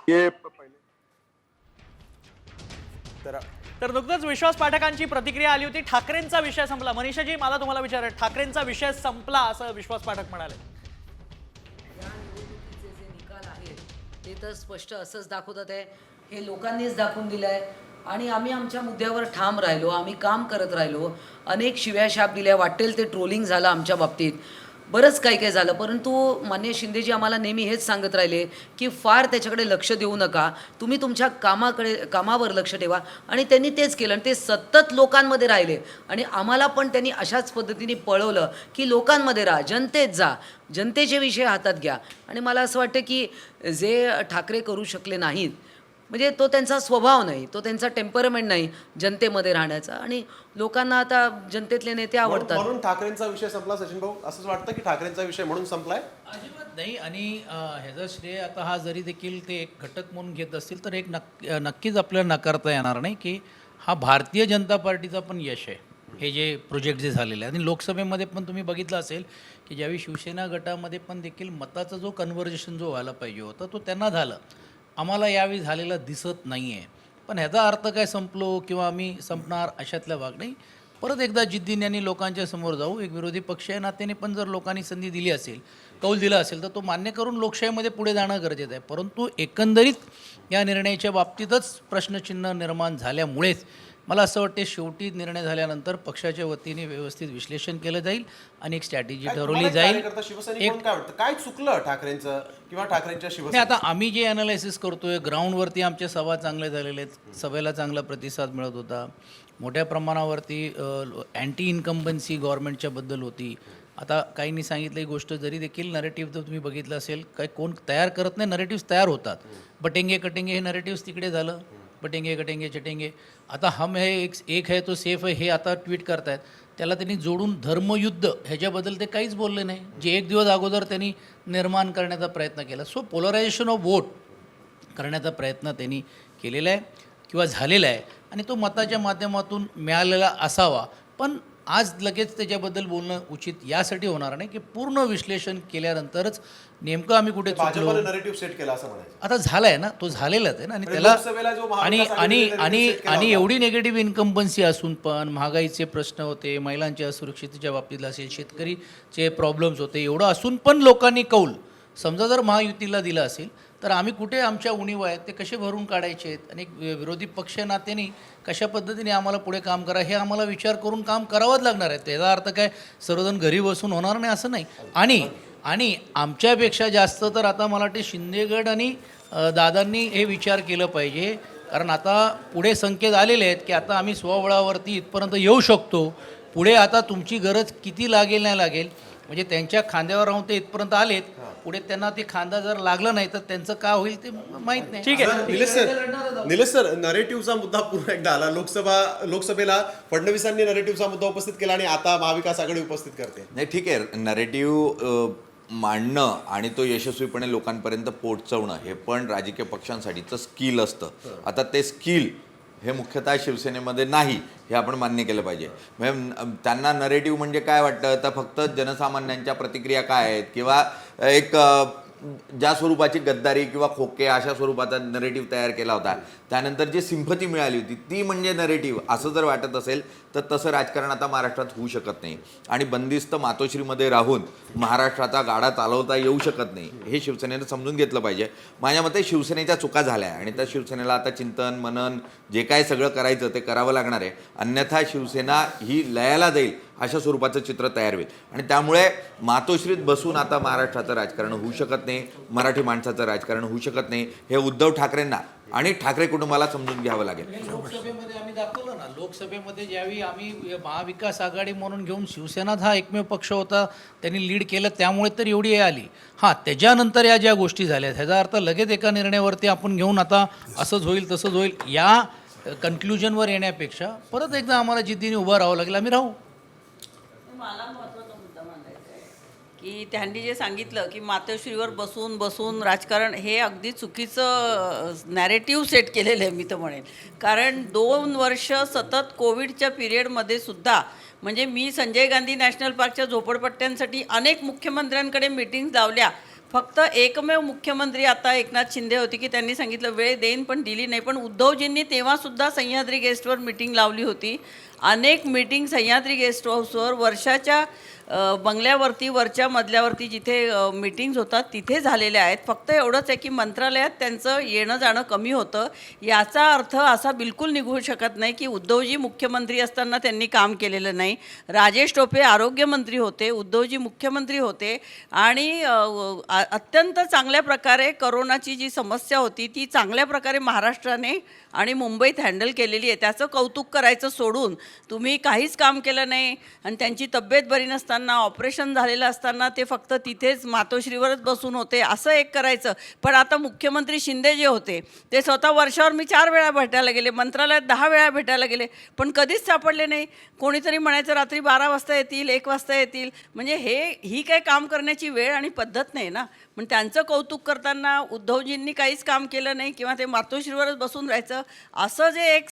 ये तर नुकतंच विश्वास पाठकांची प्रतिक्रिया आली होती. ठाकरेंचा विषय संपला. मनीषाजी, मला तुम्हाला विचारायचं, ठाकरेंचा विषय संपला असं विश्वास पाठक म्हणाले. या निवडणुकीचे जे निकाल आहेत ते तर स्पष्ट असंच दाखवतात आहे, हे लोकांनीच दाखवून दिलं आहे. आणि आम्ही आमच्या मुद्द्यावर ठाम राहिलो, आम्ही काम करत राहिलो, अनेक शिव्याशाप दिल्या, वाटेल ते ट्रोलिंग झालं आमच्या बाबतीत, बरंच काही काही झालं. परंतु माननीय शिंदेजी आम्हाला नेहमी हेच सांगत राहिले की फार त्याच्याकडे लक्ष देऊ नका, तुम्ही तुमच्या कामावर लक्ष ठेवा. आणि त्यांनी तेच केलं आणि ते सतत लोकांमध्ये राहिले. आणि आम्हाला पण त्यांनी अशाच पद्धतीने पळवलं की लोकांमध्ये राहा, जनतेत जा, जनतेचे विषय हातात घ्या. आणि मला असं वाटतं की जे ठाकरे करू शकले नाहीत, म्हणजे तो त्यांचा स्वभाव नाही, तो त्यांचा टेम्परमेंट नाही जनतेमध्ये राहण्याचा. आणि लोकांना आता जनतेतले नेते आवडतात. म्हणून ठाकरेंचा विषय संपला. सचिन भाऊ, असंच वाटतं की ठाकरेंचा विषय म्हणून संपलाय? अजिबात नाही. आणि ह्याचं श्रेय आता हा जरी देखील ते एक घटक म्हणून घेत असतील तर एक नक्कीच आपल्याला नाकारता येणार नाही की हा भारतीय जनता पार्टीचा पण यश आहे, हे जे प्रोजेक्ट जे झालेले आहे. आणि लोकसभेमध्ये पण तुम्ही बघितलं असेल की ज्यावेळी शिवसेना गटामध्ये पण देखील मताचा जो कन्व्हर्जेशन जो व्हायला पाहिजे होता तो त्यांना झालं, आम्हाला यावेळी झालेला दिसत नाही आहे. पण ह्याचा अर्थ काय संपलो किंवा आम्ही संपणार अशातला भाग नाही. परत एकदा जिद्दीने आणि लोकांच्या समोर जाऊ. एक विरोधी पक्ष या नात्याने पण जर लोकांनी संधी दिली असेल, कौल दिला असेल, तर तो मान्य करून लोकशाहीमध्ये पुढे जाणं गरजेचं आहे. परंतु एकंदरीत या निर्णयाच्या बाबतीतच प्रश्नचिन्ह निर्माण झाल्यामुळेच मला असं वाटते शेवटी निर्णय झाल्यानंतर पक्षाच्या वतीने व्यवस्थित विश्लेषण केलं जाईल आणि एक स्ट्रॅटेजी ठरवली जाईल. काय चुकलं ठाकरेंचं किंवा ठाकरेंच्या नाही, शिवसेना? आता आम्ही जे ॲनालायसिस करतोय ग्राउंडवरती आमचे सभा चांगले झालेले आहेत, सभेला चांगला प्रतिसाद मिळत होता, मोठ्या प्रमाणावरती अँटी इन्कम्बन्सी गव्हर्नमेंटच्या बद्दल होती. आता काहींनी सांगितलं ही गोष्ट जरी देखील नरेटिव्ह जर तुम्ही बघितलं असेल, काही कोण तयार करत नाही, नरेटिव्स तयार होतात. बटेंगे कटेंगे हे नरेटिव्स तिकडे झालं, बटेंगे कटेंगे चटेंगे. आता हम है एक है तो सेफ है हे आता ट्विट करतायत, त्याला त्यांनी जोडून धर्मयुद्ध ह्याच्याबद्दल ते काहीच बोलले नाही, जे एक दिवस अगोदर त्यांनी निर्माण करण्याचा प्रयत्न केला. सो पोलरायझेशन ऑफ वोट करण्याचा प्रयत्न त्यांनी केलेला आहे किंवा झालेला आहे आणि तो मताच्या माध्यमातून मिळालेला असावा. पण आज लगेच त्याच्याबद्दल बोलणं उचित यासाठी होणार नाही की पूर्ण विश्लेषण केल्यानंतरच नेमकं आम्ही कुठे चुकलो. नरेटिव्ह सेट केला असं म्हणायचं. आता झालाय ना, तो झालेलाच आहे ना. आणि त्याला आणि एवढी निगेटिव्ह इन्कम्बन्सी असून पण महागाईचे प्रश्न होते, महिलांच्या सुरक्षितेच्या बाबतीत असेल, शेतकरीचे प्रॉब्लेम्स होते, एवढं असून पण लोकांनी कौल समजा जर महायुतीला दिला असेल तर आम्ही कुठे आमच्या उणीव आहेत ते कसे भरून काढायचे आहेत आणि विरोधी पक्ष नात्याने कशा पद्धतीने आम्हाला पुढे काम करा हे आम्हाला विचार करून काम करावंच लागणार आहे. त्याचा अर्थ काय सर्वजण घरी बसून होणार नाही असं नाही. आणि आमच्यापेक्षा जास्त तर आता मला वाटते शिंदेगड आणि दादांनी हे विचार केलं पाहिजे. कारण आता पुढे संकेत आलेले आहेत की आता आम्ही स्वबळावरती इथपर्यंत येऊ शकतो. पुढे आता तुमची गरज किती लागेल नाही लागेल, म्हणजे त्यांच्या खांद्यावर राहून ते इथपर्यंत आलेत, पुढे त्यांना ते खांदा जर लागला नाही तर त्यांचं काय होईल ते माहीत नाही. ठीक आहे निलेश सर, नरेटिव्हचा मुद्दा पुन्हा एकदा आला. लोकसभेला फडणवीसांनी नरेटिव्हचा मुद्दा उपस्थित केला आणि आता महाविकास आघाडी उपस्थित करते. नाही, ठीक आहे, नरेटिव्ह मांडणं आणि तो यशस्वीपणे लोकांपर्यंत पोहोचवणं हे पण राजकीय पक्षांसाठीचं स्किल असतं. आता ते स्किल हे मुख्यतः शिवसेनेमध्ये नाही हे आपण मान्य केलं पाहिजे. म्हणजे त्यांना नरेटिव्ह म्हणजे काय वाटतं तर फक्त जनसामान्यांच्या प्रतिक्रिया काय आहेत किंवा एक ज्या स्वरूपाची गद्दारी किंवा खोके अशा स्वरूपाचा नरेटिव्ह तयार केला होता, त्यानंतर जी सिंपती मिळाली होती ती म्हणजे नरेटिव्ह असं जर वाटत असेल तर तसं राजकारण आता महाराष्ट्रात होऊ शकत नाही. आणि बंदिस्त मातोश्रीमध्ये राहून महाराष्ट्राचा गाडा चालवता येऊ शकत नाही हे शिवसेनेनं समजून घेतलं पाहिजे. माझ्या मते शिवसेनेच्या चुका झाल्या आणि त्या शिवसेनेला आता चिंतन मनन जे काय सगळं करायचं ते करावं लागणार आहे. अन्यथा शिवसेना ही लयाला जाईल अशा स्वरूपाचं चित्र तयार होईल. आणि त्यामुळे मातोश्रीत बसून आता महाराष्ट्राचं राजकारण होऊ शकत नाही, मराठी माणसाचं राजकारण होऊ शकत नाही. हे उद्धव ठाकरेंना आणि ठाकरे कुटुंबाला समजून घ्यावं लागेल. लोकसभेमध्ये आम्ही दाखवलं ना, लोकसभेमध्ये ज्यावेळी आम्ही महाविकास आघाडी म्हणून घेऊन शिवसेनाच हा एकमेव पक्ष होता, त्यांनी लीड केलं त्यामुळे तर एवढी हे आली. हां, त्याच्यानंतर या ज्या गोष्टी झाल्या ह्याचा अर्थ लगेच एका निर्णयावरती आपण घेऊन आता असंच होईल तसंच होईल या कन्क्लुजनवर येण्यापेक्षा परत एकदा आम्हाला जिद्दीने उभं राहावं लागेल. आम्ही राहू. मला महत्त्वाचा मुद्दा मांडायचा आहे की त्यांनी जे सांगितलं की मातोश्रीवर बसून राजकारण, हे अगदी चुकीचं नॅरेटिव्ह सेट केलेलं आहे मी तर म्हणेन. कारण 2 वर्ष सतत कोविडच्या पिरियडमध्ये सुद्धा, म्हणजे मी संजय गांधी नॅशनल पार्कच्या झोपडपट्ट्यांसाठी अनेक मुख्यमंत्र्यांकडे मीटिंग्स लावल्या, फक्त एकमेव मुख्यमंत्री आता एकनाथ शिंदे होते की त्यांनी सांगितलं वेळ देईन पण दिली नाही. पण उद्धवजींनी तेव्हासुद्धा सह्याद्री गेस्टवर मिटिंग लावली होती. अनेक मिटिंग सह्याद्री गेस्ट हाऊसवर वर्षाच्या बंगल्यावरती वरच्या मजल्यावरती जिथे मीटिंग्स होतात तिथे झालेल्या आहेत. फक्त एवढंच आहे की मंत्रालयात त्यांचं येणं जाणं कमी होतं. याचा अर्थ असा बिलकुल निघू शकत नाही की उद्धवजी मुख्यमंत्री असताना त्यांनी काम केलेलं नाही. राजेश टोपे आरोग्यमंत्री होते, उद्धवजी मुख्यमंत्री होते आणि अत्यंत चांगल्या प्रकारे करोनाची जी समस्या होती ती चांगल्या प्रकारे महाराष्ट्राने आणि मुंबईत हँडल केलेली आहे. त्याचं कौतुक करायचं सोडून तुम्ही काहीच काम केलं नाही आणि त्यांची तब्येत बरी नसताना ऑपरेशन झालेलं असताना ते फक्त तिथेच मातोश्रीवरच बसून होते असं एक करायचं. पण आता मुख्यमंत्री शिंदे जे होते ते स्वतः वर्षावर मी 4 वेळा भेटायला गेले, मंत्रालयात 10 वेळा भेटायला गेले, पण कधीच सापडले नाही. कोणीतरी म्हणायचं रात्री 12 वाजता येतील, 1 वाजता येतील. म्हणजे ही काय काम करण्याची वेळ आणि पद्धत नाही ना. पण त्यांचं कौतुक करताना उद्धवजींनी काहीच काम केलं नाही किंवा ते मातोश्रीवरच बसून राहायचं असं जे एक